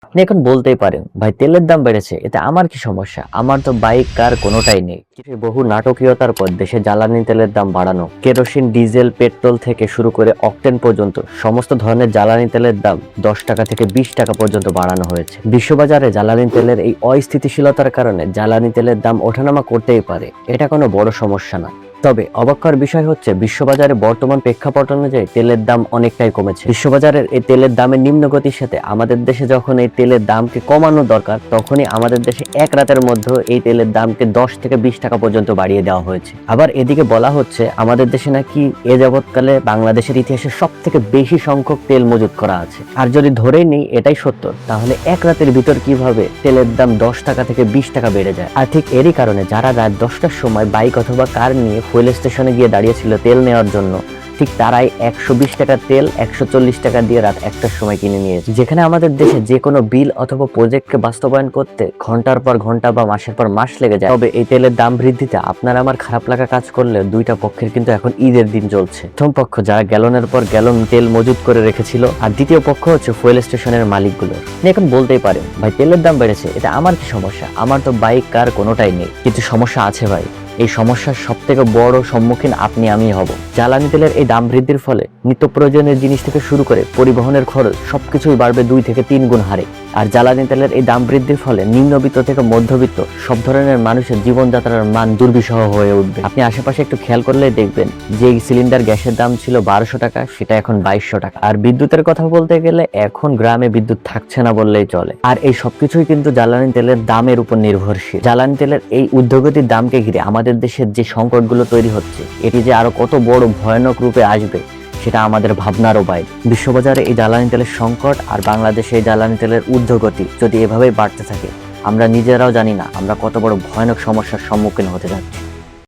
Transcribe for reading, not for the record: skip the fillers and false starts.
আপনি এখন বলতেই পারেন, ভাই তেলের দাম বেড়েছে, এতে আমার কি সমস্যা? আমার তো বাইক কার কোনোটাই নেই। বহু নাটকীয়তার পর দেশে জ্বালানি তেলের দাম বাড়ানো, কেরোসিন, ডিজেল, পেট্রোল থেকে শুরু করে অকটেন পর্যন্ত সমস্ত ধরনের জ্বালানি তেলের দাম 10 টাকা থেকে 20 টাকা পর্যন্ত বাড়ানো হয়েছে। বিশ্ববাজারে জ্বালানি তেলের এই অস্থিতিশীলতার কারণে জ্বালানি তেলের দাম ওঠানামা করতেই পারে, এটা কোনো বড় সমস্যা না। তবে অবাক করার বিষয় হচ্ছে বিশ্ববাজারে বর্তমান প্রেক্ষাপট অনুযায়ী তেলের দাম অনেকটাই কমেছে। বিশ্ববাজারের এই তেলের দামের নিম্নগতির সাথে আমাদের দেশে যখন এই তেলের দামকে কমানো দরকার, তখনই আমাদের দেশে এক রাতের মধ্যে এই তেলের দামকে 10 থেকে 20 টাকা পর্যন্ত বাড়িয়ে দেওয়া হয়েছে। আবার এদিকে বলা হচ্ছে আমাদের দেশে নাকি এ যাবৎকালে বাংলাদেশের ইতিহাসে সব থেকে বেশি সংখ্যক তেল মজুত করা আছে। আর যদি ধরেই নিই এটাই সত্য, তাহলে এক রাতের ভিতর কিভাবে তেলের দাম 10 টাকা থেকে 20 টাকা বেড়ে যায়? আর ঠিক এরই কারণে যারা রাত 10টার সময় বাইক অথবা কার নিয়ে ফুয়েল স্টেশনে গিয়ে দাঁড়িয়েছিল তেল নেওয়ার জন্য, ঠিক তারাই 120 টাকার তেল 140 টাকা দিয়ে রাত 1টার সময় কিনে নিয়েছে। যেখানে আমাদের দেশে যে কোনো বিল অথবা প্রজেক্টকে বাস্তবায়ন করতে ঘন্টার পর ঘন্টা বা মাসের পর মাস লেগে যায়। তবে এই তেলের দাম বৃদ্ধিতে আপনার আমার খারাপ লাগা কাজ করলে দুইটা পক্ষের কিন্তু এখন ঈদের দিন চলছে। প্রথম পক্ষ যারা গ্যালনের পর গ্যালন তেল মজুত করে রেখেছিল, আর দ্বিতীয় পক্ষ হচ্ছে ফুয়েল স্টেশনের মালিকগুলো। এখন বলতেই পারেন, ভাই তেলের দাম বেড়েছে, এটা আমার কি সমস্যা? আমার তো বাইক কার কোনোটাই নেই। কিন্তু সমস্যা আছে ভাই। এই সমস্যার সব থেকে বড় সম্মুখীন আপনি আমি হব। জ্বালানি তেলের এই দাম বৃদ্ধির ফলে নিত্য প্রয়োজনীয় জিনিস থেকে শুরু করে পরিবহনের খরচ সবকিছুই বাড়বে 2 থেকে 3 গুণ হারে। আর জ্বালানি তেলের এই দাম বৃদ্ধির ফলে নিম্নবিত্ত থেকে মধ্যবিত্ত সব ধরনের মানুষের জীবনযাত্রার মান দুর্বিষহ হয়ে উঠবে। আপনি আশেপাশে একটু খেয়াল করলেই দেখবেন যে সিলিন্ডার গ্যাসের দাম ছিল 1200 টাকা, সেটা এখন 2200 টাকা। আর বিদ্যুতের কথা বলতে গেলে এখন গ্রামে বিদ্যুৎ থাকছে না বললেই চলে। আর এই সবকিছুই কিন্তু জ্বালানি তেলের দামের উপর নির্ভরশীল। জ্বালানি তেলের এই ঊর্ধ্বগতির দামকে ঘিরে আমাদের দেশের যে সংকটগুলো তৈরি হচ্ছে, এটি যে আরো কত বড় ভয়ানক রূপে আসবে সেটা আমাদের ভাবনারও বাইরে। বিশ্ববাজারে এই জ্বালানি তেলের সংকট আর বাংলাদেশে এই জ্বালানি তেলের ঊর্ধ্বগতি যদি এভাবেই বাড়তে থাকে, আমরা নিজেরাও জানি না আমরা কত বড় ভয়ানক সমস্যার সম্মুখীন হতে যাচ্ছি।